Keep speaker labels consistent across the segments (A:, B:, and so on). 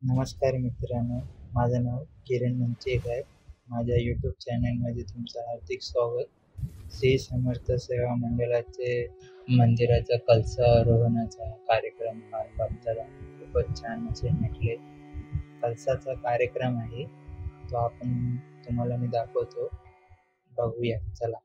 A: नमस्कार मित्रांनो, माझं नाव किरण मंचेक आहे. माझ्या यूट्यूब चॅनलमध्ये तुमचं हार्दिक स्वागत. श्री समर्थ सेवा मंडळाचे मंदिराचा कलशारोहणाचा कार्यक्रम पार पडताना खूपच छान असे नटले. कलशाचा कार्यक्रम आहे तो आपण तुम्हाला मी दाखवतो, बघूया चला.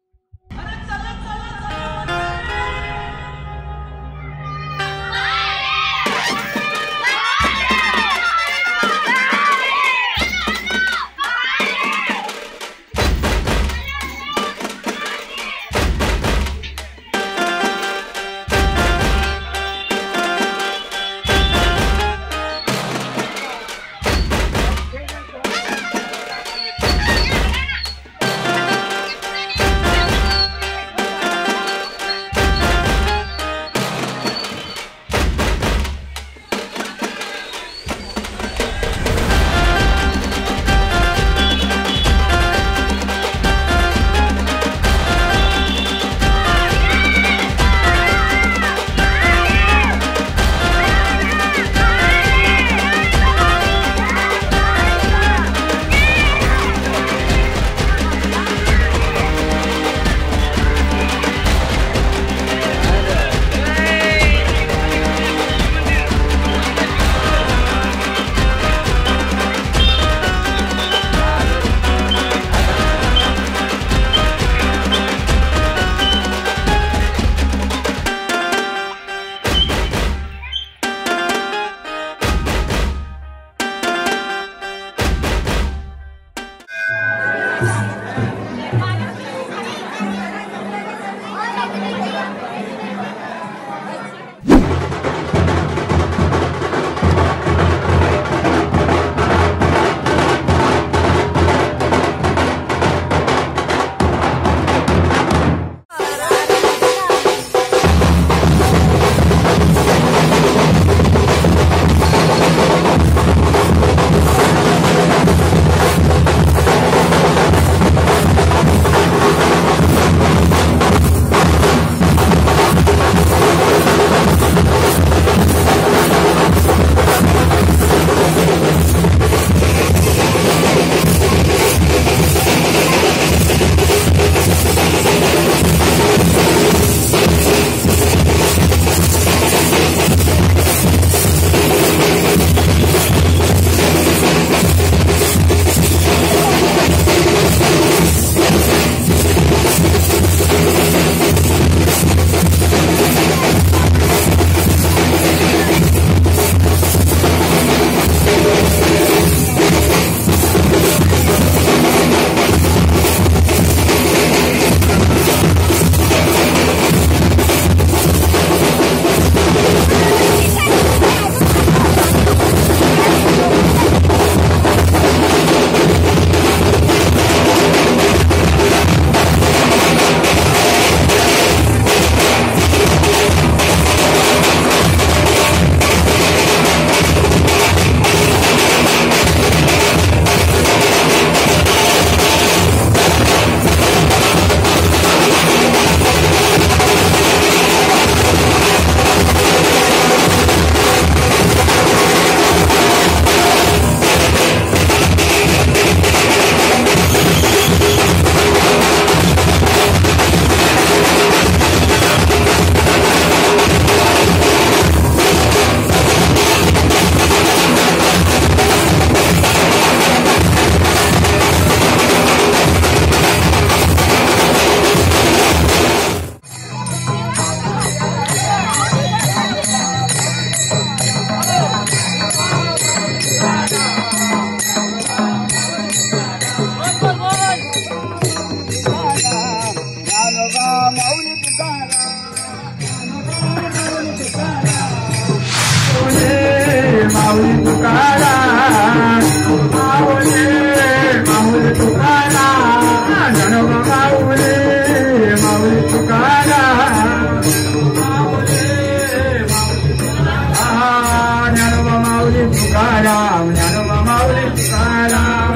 B: तुकाराम ज्ञानोबा माऊली तुकाराम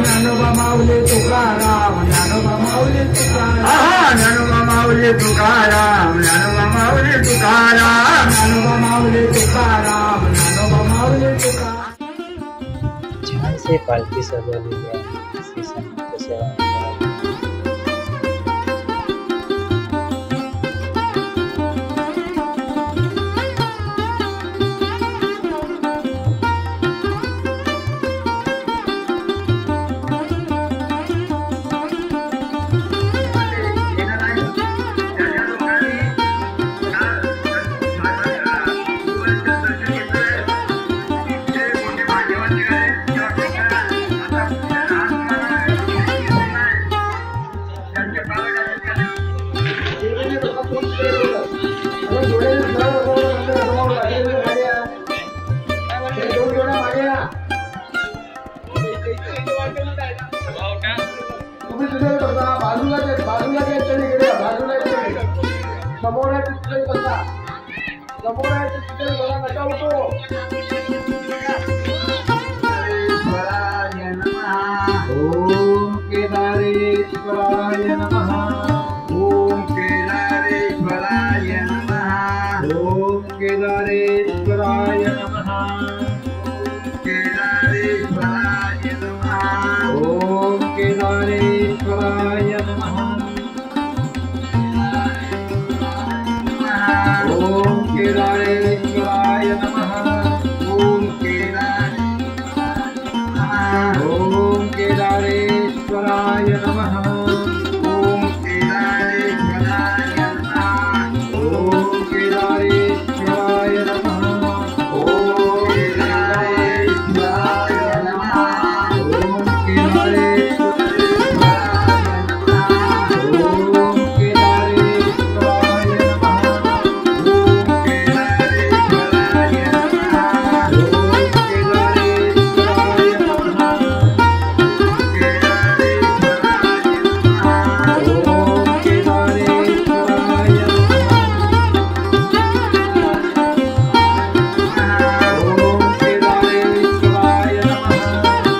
B: ज्ञानोबा माऊली तुकाराम ज्ञानोबा माऊली तुकाराम
A: छानसे पालखी सजवलेली आहे श्री समर्थ सेवा मंडळाची.
B: ओम केदारेश्वराय नमः. ओम केदारेश्वराय नमः. ओम केदारेश्वराय नमः. केदारेश्वराय नमः. ओम केदारेश्वराय नमः. ओम केदारेश्वराय नमः. ओम केदारेश्वराय नमः. ओम केदारेश्वराय नमः. ओम केदारेश्वराय नमः. ओम केदारेश्वराय नमः.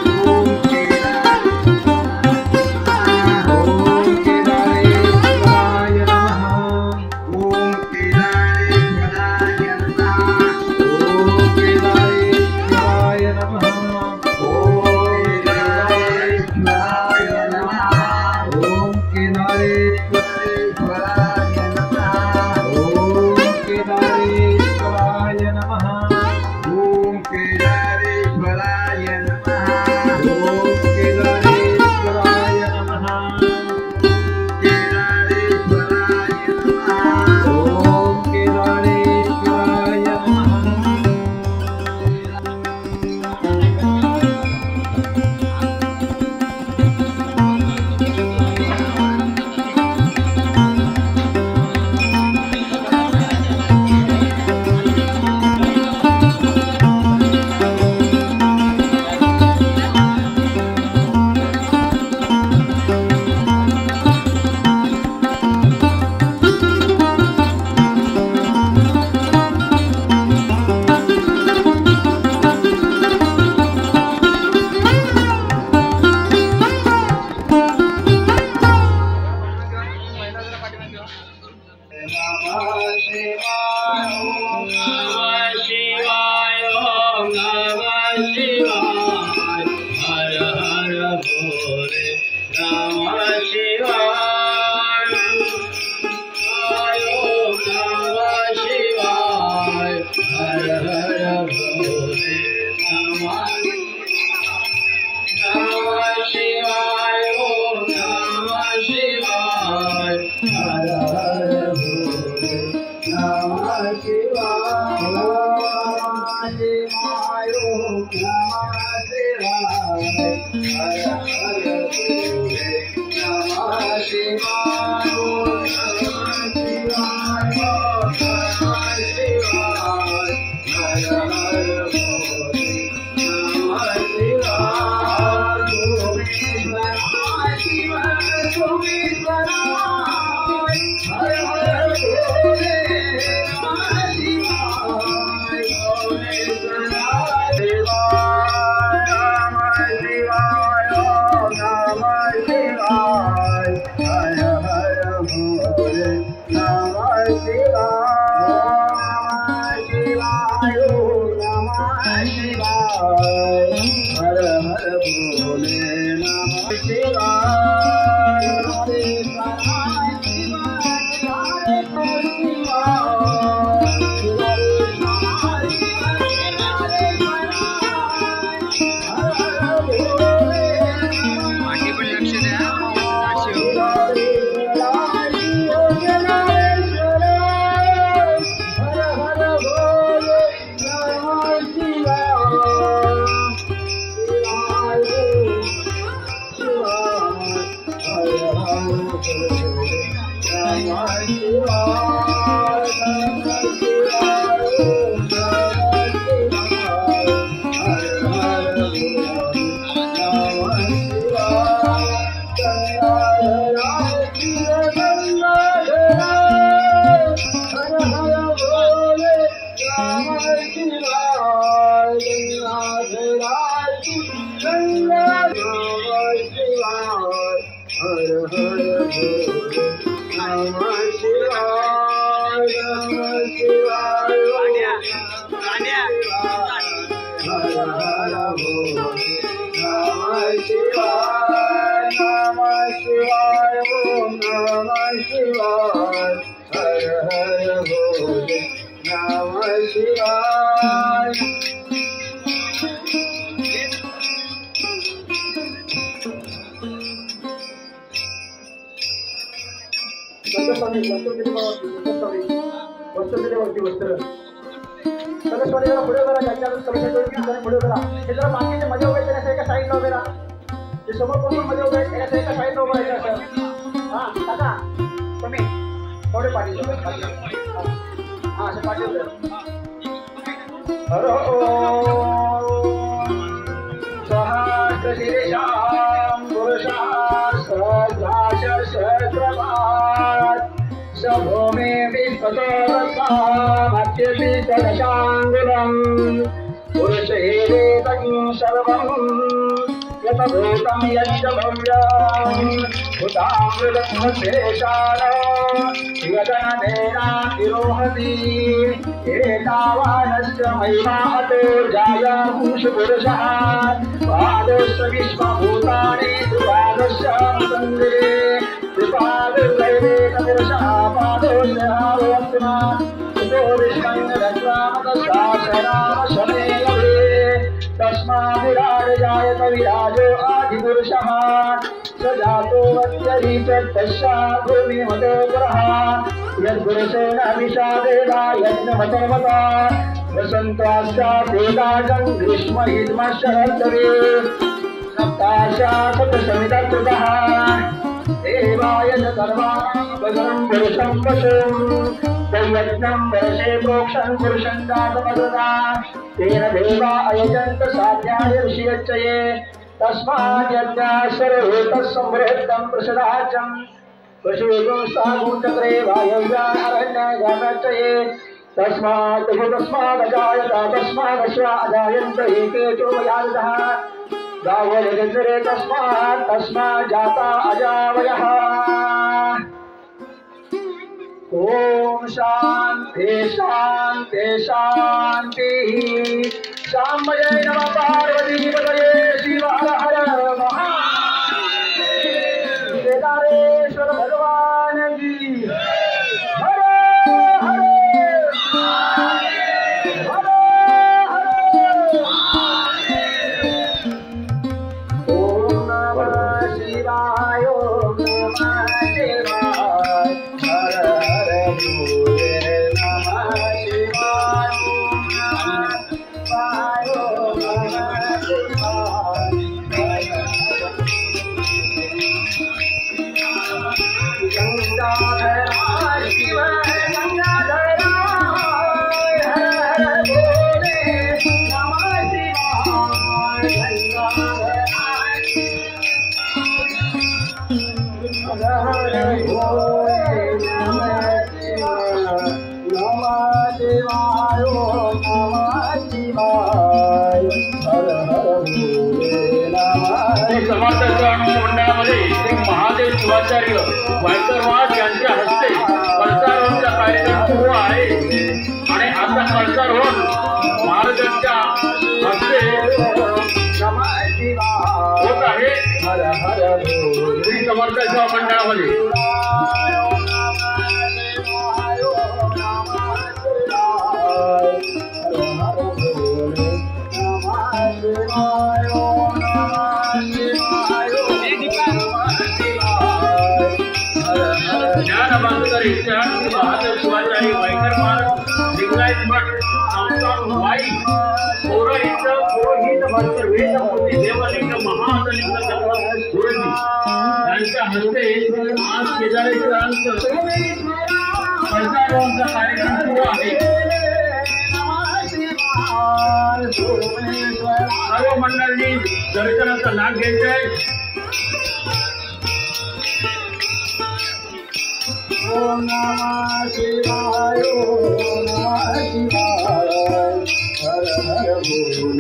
B: ओम केदारेश्वराय नमः. कार्यक्रम सुरू आहे. शिवाय सोमेश्वर सर्व मंडळी दर्शनाचा लाभ घ्यायचा ओम नमः शिवाय ओम नमः शिवाय हर हर भोले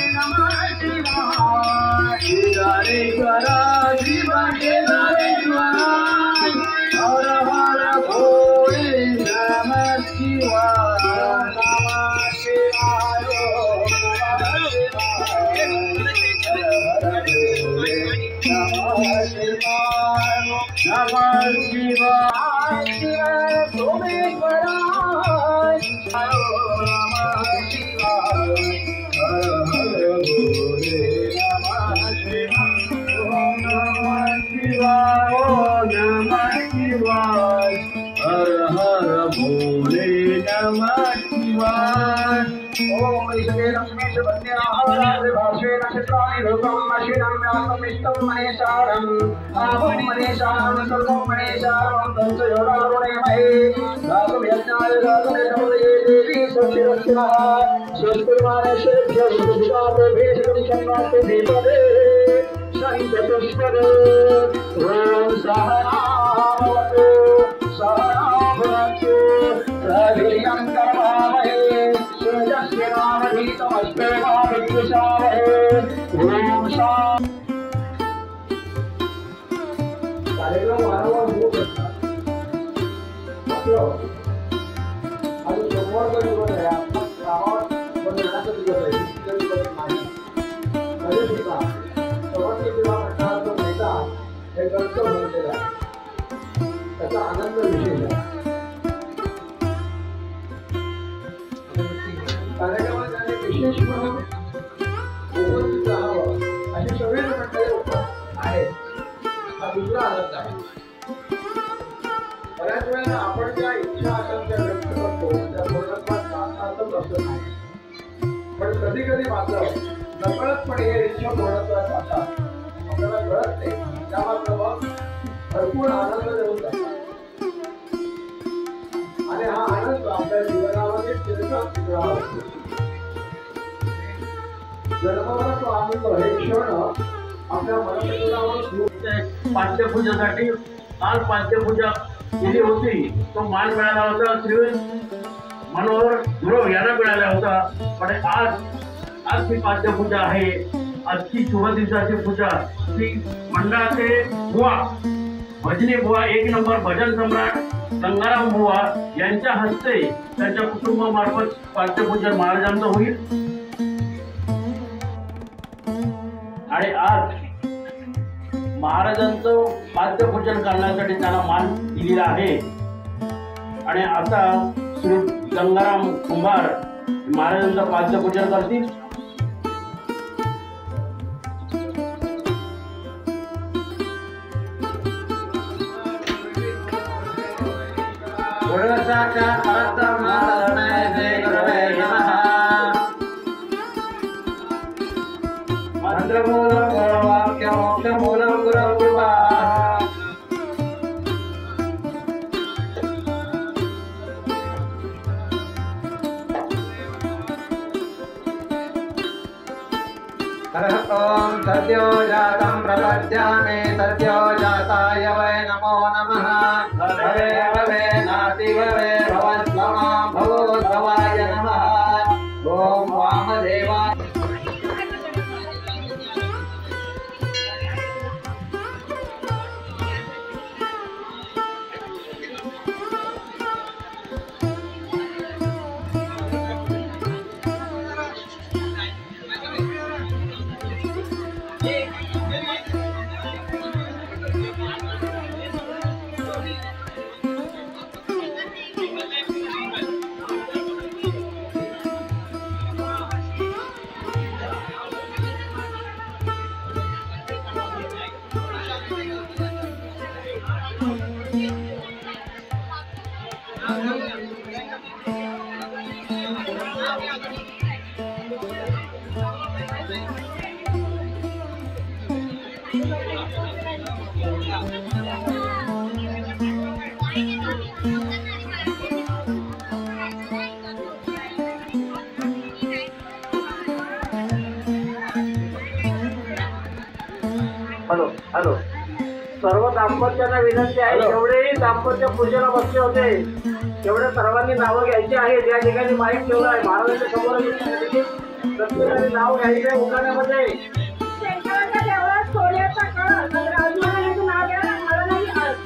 B: नमः शिवाय केदारेश्वरा शिव केदारेश्वराय हर हर भोले नमः शिवाय नमः शिवाय नमः शिवाय नमः शिवाय सोमेश्वराय नमः शिवाय हर हर भोले नमः शिवाय ओम नमः शिवाय ओम नमः शिवाय हर हर भोले नमः शिवाय ओम ईश्वरे लक्ष्मीश वन्द्याहरे भाषे नक्षत्राणि रूपं मशिनं व्यासमिष्टं महेशारं आभं महेशारं सर्वं महेशारं तत्सयोरारुणे महे दातुं यज्ञाय दातुं नमोदये देवी सत्यरक्षणः स्वस्तिर्मानेशेभ्यः सुविदातेभ्यः शन्वास्ते दीपदे शङ्खपुष्पदे ॐ सहना भवतु सहना भवतु सवीर्यं करवावहै तेजस्वी नामधीतमस्ते मा विद्विषावहै ॐ शान्ति कार्यक्रम वारंवार होत असतात आणि सोमवारचा दिवस आहे आपल्या गावात बंधनाचा दिवस आहे दुसऱ्या दिवस नाही तरी सुद्धा शेवटच्या दिवस म्हणणार तो नेता हे गंत म्हणलेला आहे त्याचा आनंद विशेष आहे कार्यक्रमात त्याने विशेष म्हणून उपस्थित राहावं अशी सगळे मंडळी उपस्थित आहेत हा दुसरा आनंद आहे बऱ्याच वेळेला आपण ज्या इच्छा आकांक्षा व्यक्त करतो त्या पूर्णत्वात जाणं असं नाही पण कधी कधी मात्र नकळतपणे या इच्छा पूर्णत्वात जातात आपल्याला कळत नाही त्या मात्र मग भरपूर आनंद देऊन जातात आणि हा आनंद आपल्या जीवनामध्ये चिरकाल टिकला असतो जन्माला तो आनंद हे क्षण आपल्या मनोरंजनावर पाठ्यपूजेसाठी आज पाठ्यपूजा केली होती तो मान मिळाला होता श्री मनोहर ध्रुव यांना मिळाला होता पण आज ती पाठ्यपूजा आहे आजची शुभ दिवसाची पूजा ती मंडळाचे बुवा भजनी बुवा एक नंबर भजन सम्राट गंगाराम बुवा यांच्या हस्ते त्यांच्या कुटुंबामार्फत पाठ्यपूजन महाराजांचं होईल आणि आज महाराजांचं पाद्यपूजन करण्यासाठी त्यांना मान दिलेला आहे आणि आता श्री गंगाराम कुंभार महाराजांचं पाद्यपूजन करतील मंत्रमूलं वाक्यमोक्षमूलं गुरुकृपा ओम सद्यो जातं प्रपद्यामि सद्यो जाताय वै नमो नमः भवे भवे नाति भवे भवत्वमा भवोद्भवाय नमः ओम वामदेवा हॅलो हॅलो. सर्व दाम्पत्यांना विनंती आहे, जेवढेही दाम्पत्य पूजेला बसले होते तेवढ्या सर्वांनी नावं घ्यायची आहेत. या ठिकाणी माईक ठेवला आहे, महाराजांच्या समोर प्रत्येकाने नाव घ्यायचं आहे उखाण्यामध्ये.
C: शंकराच्या देवळात सोन्याचा कळस, राजमाताचं नाव घ्या, मला नाही आज.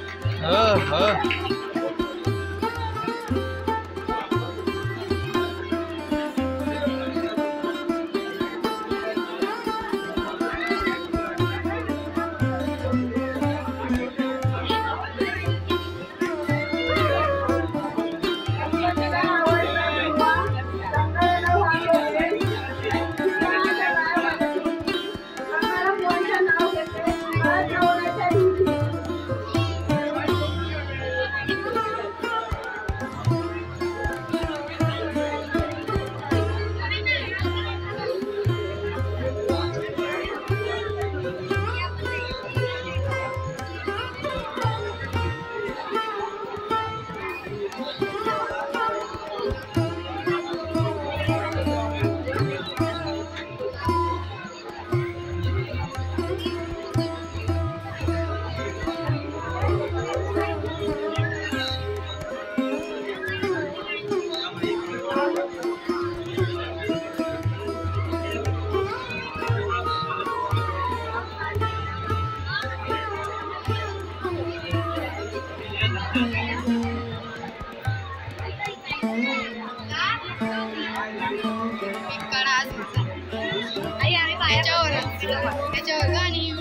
D: त्याच्यावर आणि